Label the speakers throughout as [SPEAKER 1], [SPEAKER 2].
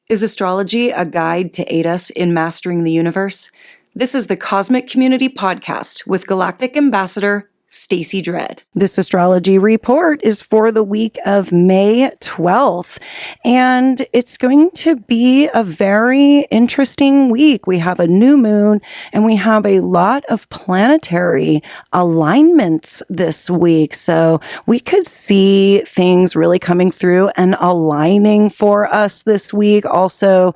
[SPEAKER 1] Is astrology a guide to aid us in mastering the universe? This is the Cosmic Community Podcast with Galactic Ambassador Stacey Dredd. This astrology report is for the week of May 12th, and it's going to be a very interesting week. We have a new moon, and we have a lot of planetary alignments this week. So we could see things really coming through and aligning for us this week. Also,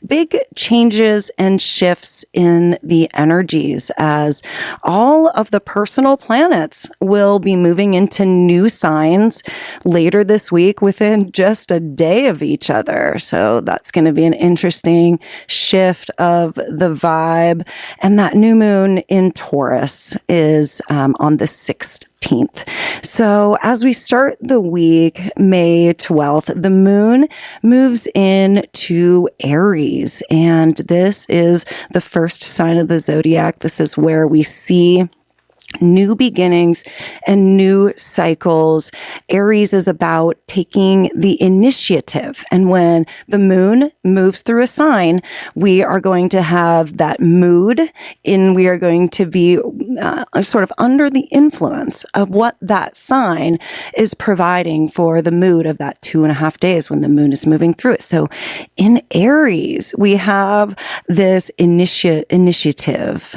[SPEAKER 1] big changes and shifts in the energies as all of the personal planets will be moving into new signs later this week within just a day of each other. So that's going to be an interesting shift of the vibe. And that new moon in Taurus is on the 16th. So as we start the week, May 12th, the moon moves into Aries. And this is the first sign of the zodiac. This is where we see new beginnings and new cycles. Aries is about taking the initiative. And when the moon moves through a sign, we are going to have that mood and we are going to be sort of under the influence of what that sign is providing for the mood of that 2.5 days when the moon is moving through it. So in Aries, we have this initiative,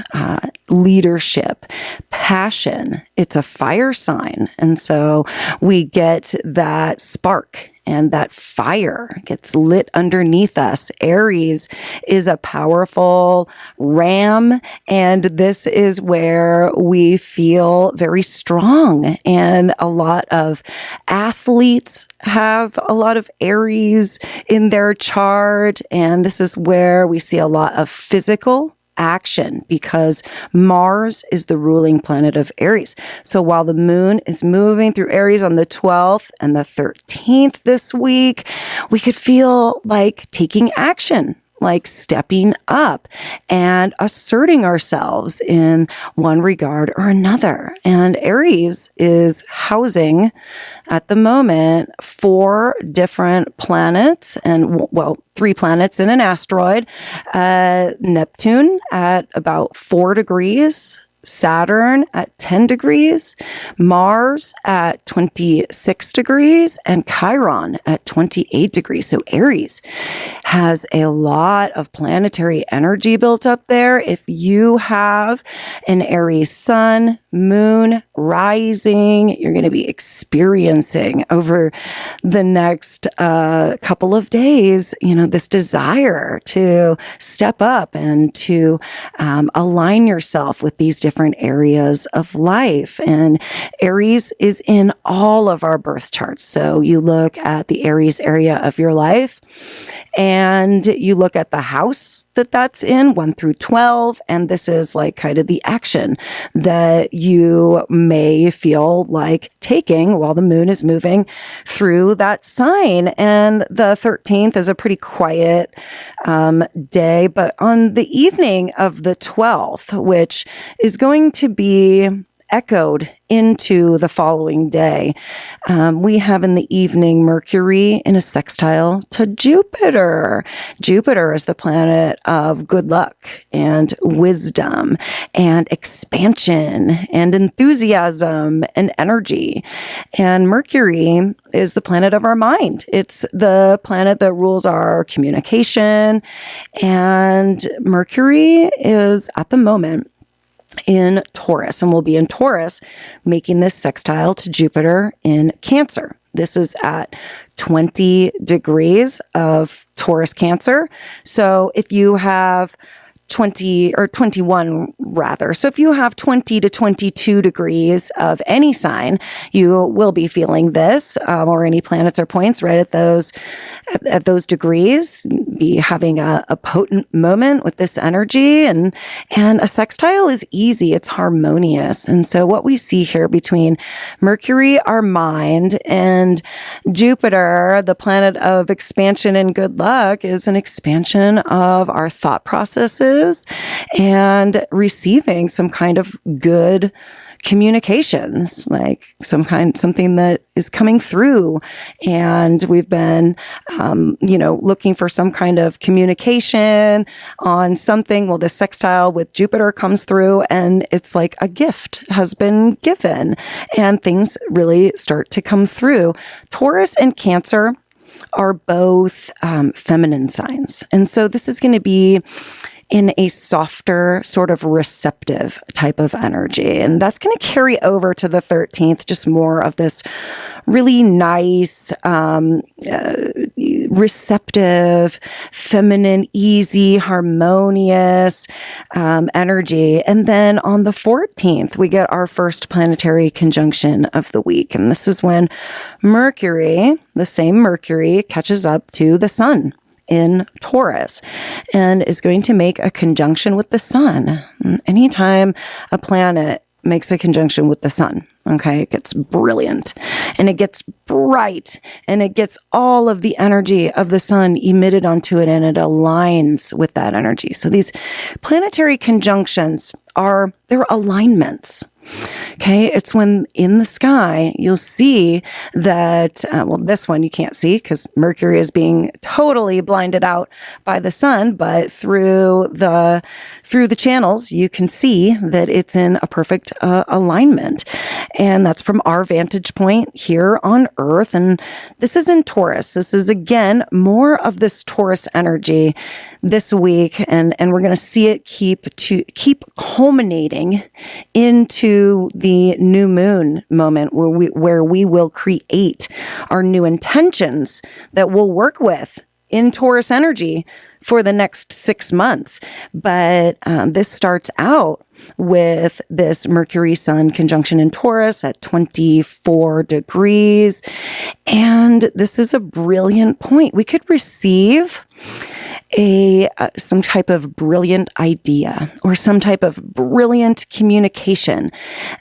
[SPEAKER 1] leadership, passion. It's a fire sign. And so we get that spark and that fire gets lit underneath us. Aries is a powerful ram, and this is where we feel very strong. And a lot of athletes have a lot of Aries in their chart, and this is where we see a lot of physical action because Mars is the ruling planet of Aries. So while the moon is moving through Aries on the 12th and the 13th this week, we could feel like taking action, like stepping up and asserting ourselves in one regard or another. And Aries is housing at the moment 4 different planets and, well, 3 planets in an asteroid. Neptune at about 4 degrees, Saturn at 10 degrees, Mars at 26 degrees, and Chiron at 28 degrees. So Aries has a lot of planetary energy built up there. If you have an Aries sun, moon, rising, you're going to be experiencing over the next couple of days, this desire to step up and to align yourself with these different areas of life. And Aries is in all of our birth charts. So you look at the Aries area of your life and you look at the house that's in 1 through 12. And this is like kind of the action that you may feel like taking while the moon is moving through that sign. And the 13th is a pretty quiet day, but on the evening of the 12th, which is going to be echoed into the following day, we have in the evening Mercury in a sextile to Jupiter. Jupiter is the planet of good luck and wisdom and expansion and enthusiasm and energy. And Mercury is the planet of our mind. It's the planet that rules our communication. And Mercury is at the moment in Taurus, and will be in Taurus, making this sextile to Jupiter in Cancer. This is at 20 degrees of Taurus Cancer. So if you have 20 or 21 rather. So if you have 20 to 22 degrees of any sign, you will be feeling this, or any planets or points right at those degrees, be having a potent moment with this energy. And a sextile is easy. It's harmonious. And so what we see here between Mercury, our mind, and Jupiter, the planet of expansion and good luck, is an expansion of our thought processes resources and receiving some kind of good communications, like something that is coming through. And we've been, looking for some kind of communication on something. Well, this sextile with Jupiter comes through and it's like a gift has been given and things really start to come through. Taurus and Cancer are both feminine signs. And so this is going to be in a softer, sort of receptive type of energy. And that's going to carry over to the 13th, just more of this really nice, receptive, feminine, easy, harmonious energy. And then on the 14th, we get our first planetary conjunction of the week. And this is when Mercury, the same Mercury, catches up to the Sun in Taurus and is going to make a conjunction with the Sun. Anytime a planet makes a conjunction with the Sun, okay, it gets brilliant and it gets bright and it gets all of the energy of the Sun emitted onto it and it aligns with that energy. So these planetary conjunctions they're alignments. Okay, it's when in the sky you'll see that, this one you can't see because Mercury is being totally blinded out by the Sun, but through the channels you can see that it's in a perfect alignment. And that's from our vantage point here on Earth. And this is in Taurus. This is again more of this Taurus energy this week, and we're going to see it keep culminating into the new moon moment where we will create our new intentions that we'll work with in Taurus energy for the next 6 months. But this starts out with this Mercury-Sun conjunction in Taurus at 24 degrees. And this is a brilliant point. We could receive some type of brilliant idea or some type of brilliant communication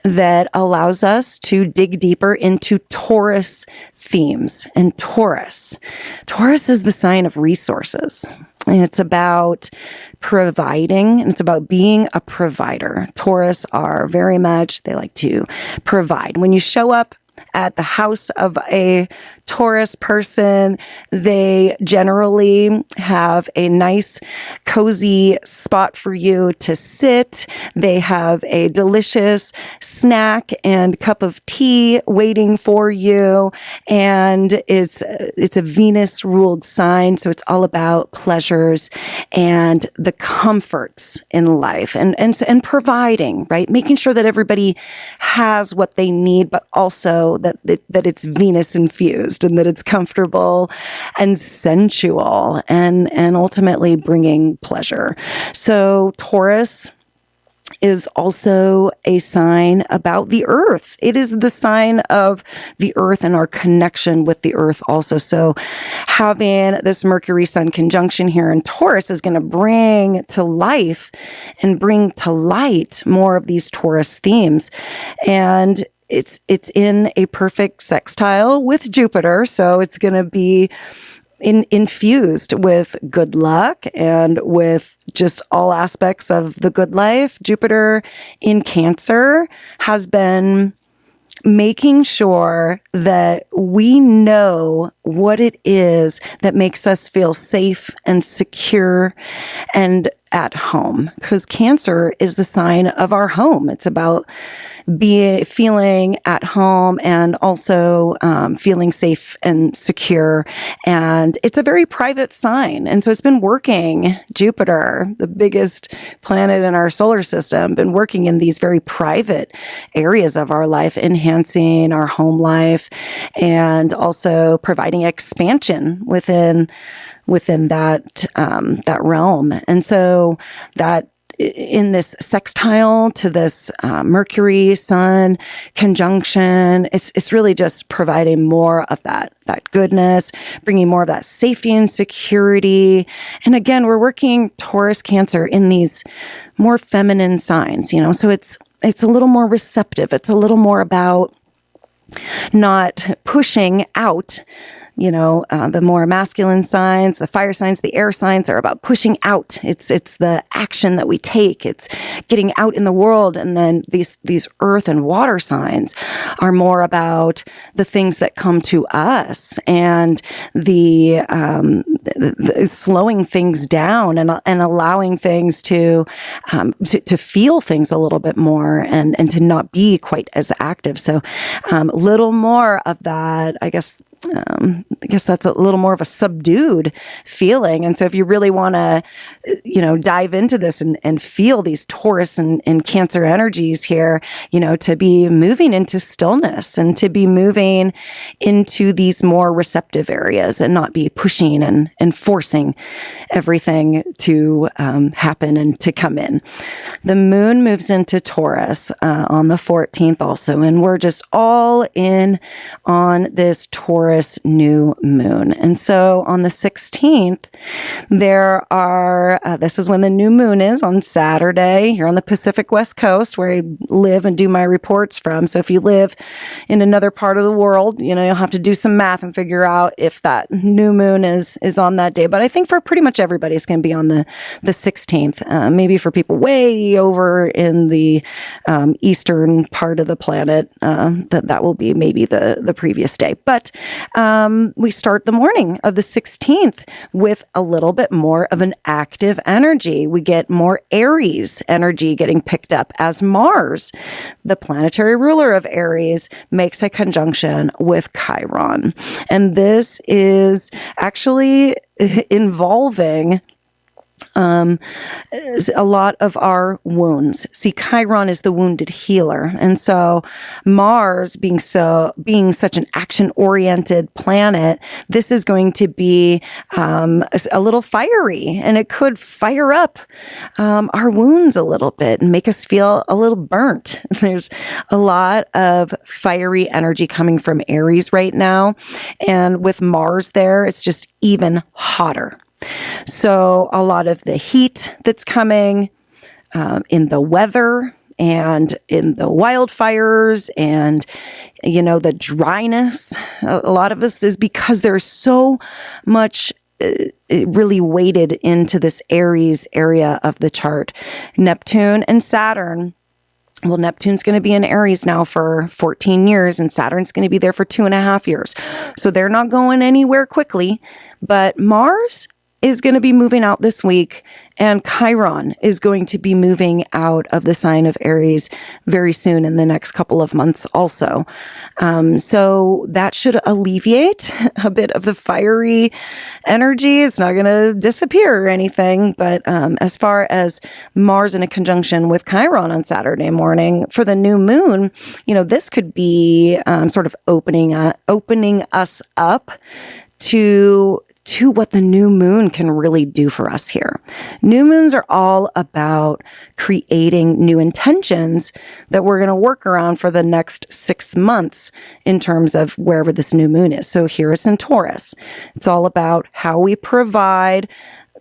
[SPEAKER 1] that allows us to dig deeper into Taurus themes. And Taurus is the sign of resources. And it's about providing, and it's about being a provider. Taurus are very much, they like to provide. When you show up at the house of a Taurus person, they generally have a nice, cozy spot for you to sit. They have a delicious snack and cup of tea waiting for you. And it's a Venus-ruled sign, so it's all about pleasures and the comforts in life and providing, right? Making sure that everybody has what they need, but also that it's Venus infused and that it's comfortable and sensual and ultimately bringing pleasure. So Taurus is also a sign about the earth. It is the sign of the earth and our connection with the earth also. So having this Mercury-Sun conjunction here in Taurus is going to bring to life and bring to light more of these Taurus themes. And it's in a perfect sextile with Jupiter, so it's going to be infused with good luck and with just all aspects of the good life. Jupiter in Cancer has been making sure that we know what it is that makes us feel safe and secure and at home, because Cancer is the sign of our home. It's about feeling at home and also feeling safe and secure. And it's a very private sign. And so it's been working, Jupiter, the biggest planet in our solar system, been working in these very private areas of our life, enhancing our home life and also providing expansion within that realm. And so that in this sextile to this Mercury-Sun conjunction, it's really just providing more of that goodness, bringing more of that safety and security. And again, we're working Taurus Cancer in these more feminine signs, so it's a little more receptive. It's a little more about not pushing out The more masculine signs, the fire signs, the air signs are about pushing out. It's the action that we take. It's getting out in the world. And then these earth and water signs are more about the things that come to us and the slowing things down and allowing things to feel things a little bit more and to not be quite as active. So a little more of that, I guess that's a little more of a subdued feeling. And so if you really want to, dive into this and feel these Taurus and Cancer energies here, to be moving into stillness and to be moving into these more receptive areas and not be pushing and forcing everything to happen and to come in. The moon moves into Taurus on the 14th also, and we're just all in on this Taurus new moon. And so on the 16th, there are, this is when the new moon is on Saturday here on the Pacific West Coast where I live and do my reports from. So if you live in another part of the world, you'll have to do some math and figure out if that new moon is on that day. But I think for pretty much everybody, it's going to be on the 16th. Maybe for people way over in the eastern part of the planet, that will be maybe the previous day. But we start the morning of the 16th with a little bit more of an active energy. We get more Aries energy getting picked up as Mars, the planetary ruler of Aries, makes a conjunction with Chiron. And this is actually involving a lot of our wounds. See, Chiron is the wounded healer. And so Mars being such an action-oriented planet, this is going to be a little fiery, and it could fire up our wounds a little bit and make us feel a little burnt. There's a lot of fiery energy coming from Aries right now. And with Mars there, it's just even hotter. So a lot of the heat that's coming in the weather and in the wildfires and, the dryness, a lot of us is because there's so much really weighted into this Aries area of the chart. Neptune and Saturn. Well, Neptune's going to be in Aries now for 14 years and Saturn's going to be there for 2.5 years. So they're not going anywhere quickly, but Mars is going to be moving out this week, and Chiron is going to be moving out of the sign of Aries very soon in the next couple of months also. So that should alleviate a bit of the fiery energy. It's not going to disappear or anything, but as far as Mars in a conjunction with Chiron on Saturday morning for the new moon, this could be sort of opening us up to what the new moon can really do for us here. New moons are all about creating new intentions that we're going to work around for the next 6 months in terms of wherever this new moon is. So here is in Taurus. It's all about how we provide.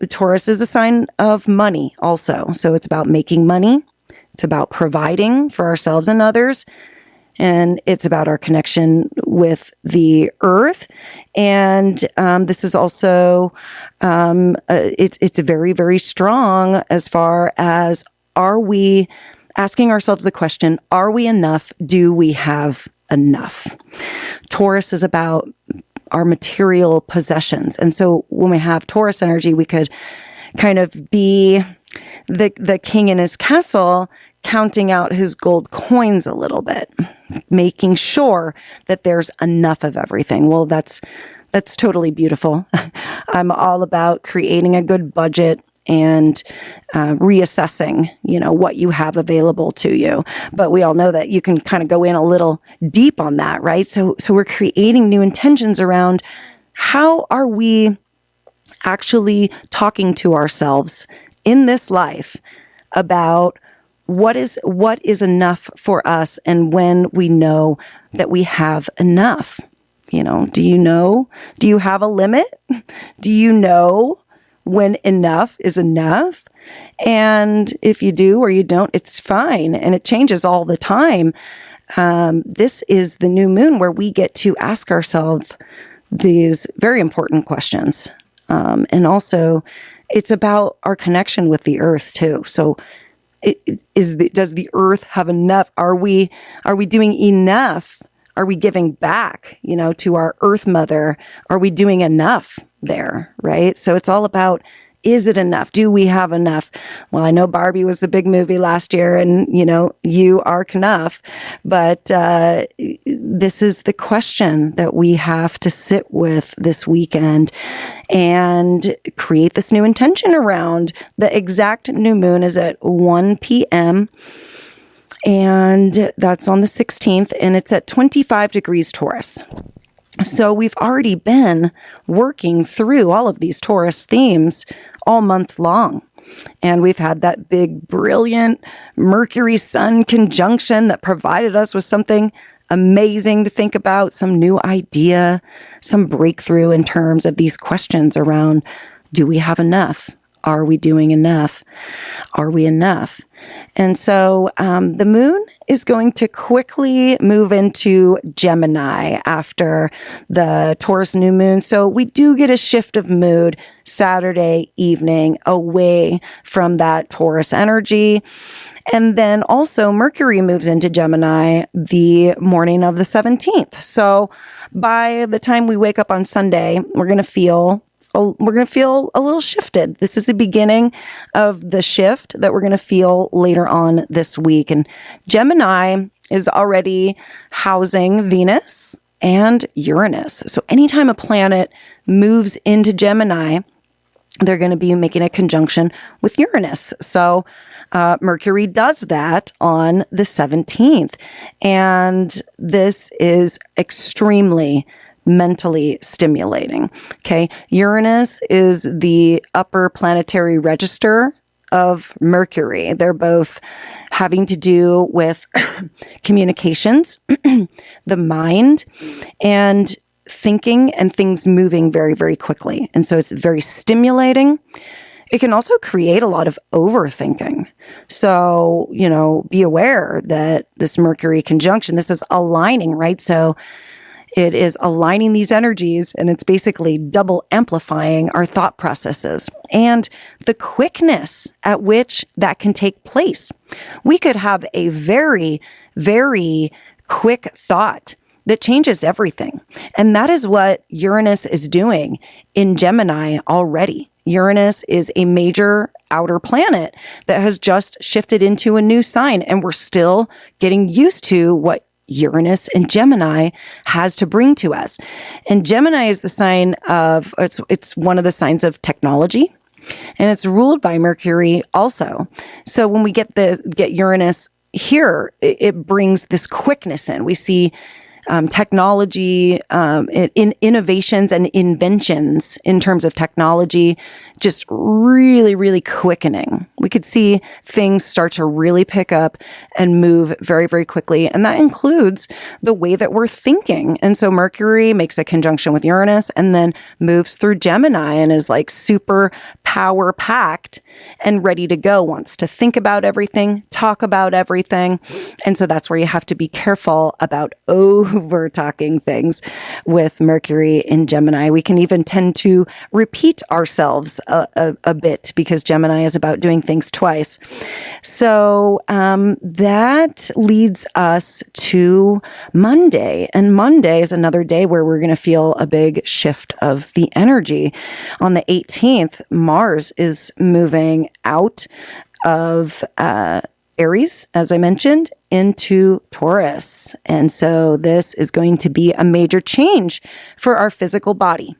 [SPEAKER 1] Taurus is a sign of money also. So it's about making money. It's about providing for ourselves and others. And it's about our connection with the earth. And this is also, it's very, very strong as far as, are we asking ourselves the question, are we enough? Do we have enough? Taurus is about our material possessions. And so when we have Taurus energy, we could kind of be the king in his castle, counting out his gold coins a little bit, making sure that there's enough of everything. Well, that's totally beautiful. I'm all about creating a good budget and reassessing, what you have available to you. But we all know that you can kind of go in a little deep on that, right? So we're creating new intentions around how are we actually talking to ourselves in this life about what is enough for us, and when we know that we have enough. Do you have a limit? Do you know when enough is enough? And if you do or you don't, it's fine. And it changes all the time. This is the new moon where we get to ask ourselves these very important questions. And also, it's about our connection with the earth too. So does the earth have enough? Are we doing enough? Are we giving back, to our earth mother? Are we doing enough there? Right. So it's all about, is it enough? Do we have enough? Well, I know Barbie was the big movie last year and, you are enough, but this is the question that we have to sit with this weekend and create this new intention around. The exact new moon is at 1 p.m. and that's on the 16th, and it's at 25 degrees Taurus. So we've already been working through all of these Taurus themes all month long. And we've had that big, brilliant Mercury-Sun conjunction that provided us with something amazing to think about, some new idea, some breakthrough in terms of these questions around, do we have enough? Are we doing enough? Are we enough? And so the moon is going to quickly move into Gemini after the Taurus new moon. So we do get a shift of mood Saturday evening away from that Taurus energy. And then also Mercury moves into Gemini the morning of the 17th. So by the time we wake up on Sunday, we're going to feel a little shifted. This is the beginning of the shift that we're going to feel later on this week. And Gemini is already housing Venus and Uranus. So anytime a planet moves into Gemini, they're going to be making a conjunction with Uranus. So Mercury does that on the 17th. And this is extremely mentally stimulating. Okay. Uranus is the upper planetary register of Mercury. They're both having to do with communications, the mind, and thinking and things moving very, very quickly. And so it's very stimulating. It can also create a lot of overthinking. So, be aware that this Mercury conjunction, this is aligning, right? So it is aligning these energies, and it's basically double amplifying our thought processes and the quickness at which that can take place. We could have a very, very quick thought that changes everything. And that is what Uranus is doing in Gemini already. Uranus is a major outer planet that has just shifted into a new sign, and we're still getting used to what Uranus and Gemini has to bring to us. And Gemini is the sign of, it's one of the signs of technology, and it's ruled by Mercury also. So when we get Uranus here, it brings this quickness in. We see technology, in innovations and inventions in terms of technology, just really, really quickening. We could see things start to really pick up and move very, very quickly. And that includes the way that we're thinking. And so Mercury makes a conjunction with Uranus and then moves through Gemini and is like super power packed and ready to go, wants to think about everything, talk about everything. And so that's where you have to be careful about over talking things with Mercury in Gemini. We can even tend to repeat ourselves a bit because Gemini is about doing things twice. So that leads us to Monday. And Monday is another day where we're going to feel a big shift of the energy. On the 18th, Mars is moving out of Aries, as I mentioned, into Taurus. And so this is going to be a major change for our physical body.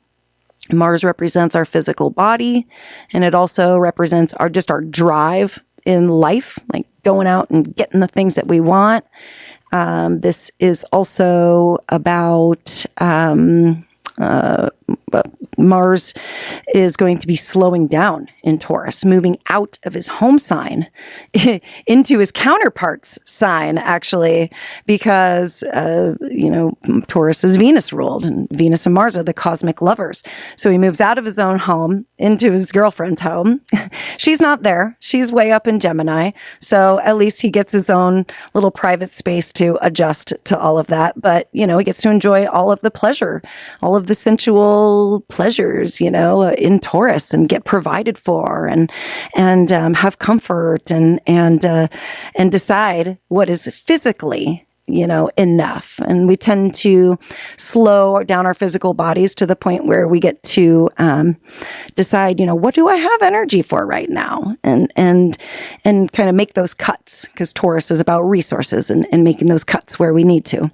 [SPEAKER 1] Mars represents our physical body, and it also represents our drive in life, like going out and getting the things that we want. This is also about Mars is going to be slowing down in Taurus, moving out of his home sign into his counterpart's sign, actually, because, Taurus is Venus ruled, and Venus and Mars are the cosmic lovers. So he moves out of his own home into his girlfriend's home. She's not there. She's way up in Gemini. So at least he gets his own little private space to adjust to all of that. But, he gets to enjoy all of the pleasure, all of the sensual pleasures, in Taurus, and get provided for and have comfort and decide what is physically enough. And we tend to slow down our physical bodies to the point where we get to decide, what do I have energy for right now? And kind of make those cuts, because Taurus is about resources and making those cuts where we need to.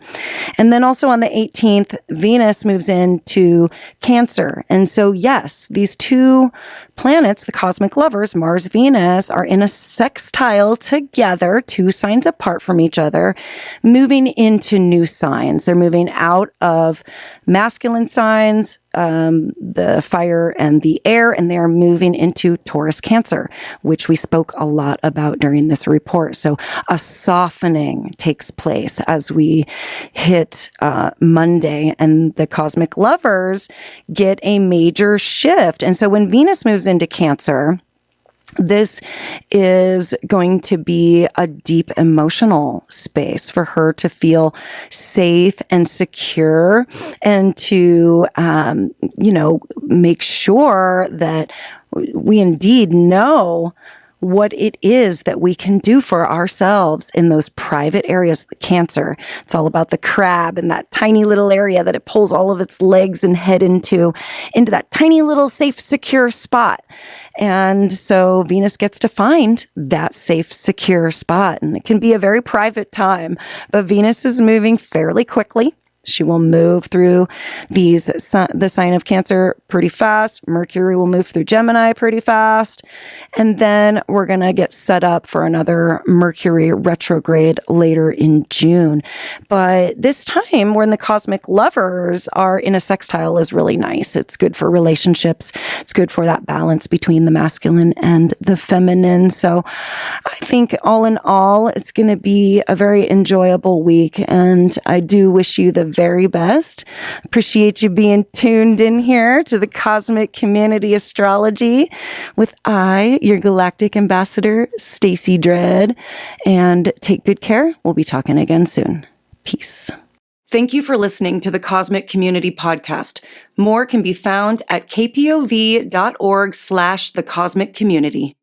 [SPEAKER 1] And then also on the 18th, Venus moves into Cancer. And so, yes, these two planets, the cosmic lovers, Mars, Venus, are in a sextile together, 2 signs apart from each other, moving into new signs. They're moving out of masculine signs, the fire and the air, and they're moving into Taurus Cancer, which we spoke a lot about during this report. So a softening takes place as we hit Monday, and the cosmic lovers get a major shift. And so when Venus moves into Cancer, this is going to be a deep emotional space for her to feel safe and secure, and to, make sure that we indeed know what it is that we can do for ourselves in those private areas. Cancer, it's all about the crab and that tiny little area that it pulls all of its legs and head into that tiny little safe, secure spot. And so Venus gets to find that safe, secure spot. And it can be a very private time, but Venus is moving fairly quickly. She will move through the sign of Cancer pretty fast. Mercury will move through Gemini pretty fast. And then we're going to get set up for another Mercury retrograde later in June. But this time when the cosmic lovers are in a sextile is really nice. It's good for relationships. It's good for that balance between the masculine and the feminine. So I think all in all, it's going to be a very enjoyable week. And I do wish you the very best. Appreciate you being tuned in here to the Cosmic Community Astrology with your Galactic Ambassador, Stacy Dredd. And take good care. We'll be talking again soon. Peace. Thank you for listening to the Cosmic Community Podcast. More can be found at kpov.org/thecosmiccommunity.